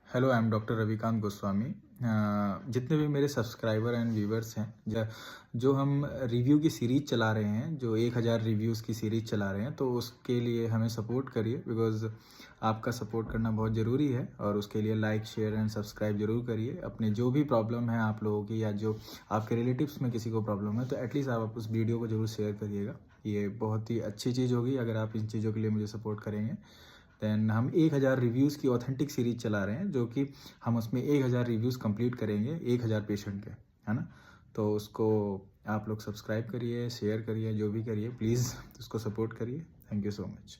Hello, I am doctor Ravikant Goswami. जितने भी मेरे सब्सक्राइबर एंड व्यूवर्स हैं, जो हम रिव्यू की सीरीज़ चला रहे हैं, जो 1000 रिव्यूज़ की सीरीज़ चला रहे हैं, तो उसके लिए हमें सपोर्ट करिए। बिकॉज़ आपका सपोर्ट करना बहुत ज़रूरी है और उसके लिए लाइक, शेयर एंड सब्सक्राइब ज़रूर करिए। अपने जो भी प्रॉब्लम है आप लोगों की, या जो आपके रिलेटिव्स में किसी को प्रॉब्लम है, तो एटलीस्ट आप उस वीडियो को ज़रूर शेयर करिएगा। ये बहुत ही अच्छी चीज़ होगी अगर आप इन चीज़ों के लिए मुझे सपोर्ट करेंगे। देन हम 1000 रिव्यूज़ की ऑथेंटिक सीरीज़ चला रहे हैं, जो कि हम उसमें 1000 रिव्यूज़ कंप्लीट करेंगे 1000 पेशेंट के, है ना? तो उसको आप लोग सब्सक्राइब करिए, शेयर करिए, जो भी करिए, प्लीज़ उसको सपोर्ट करिए। Thank you so much.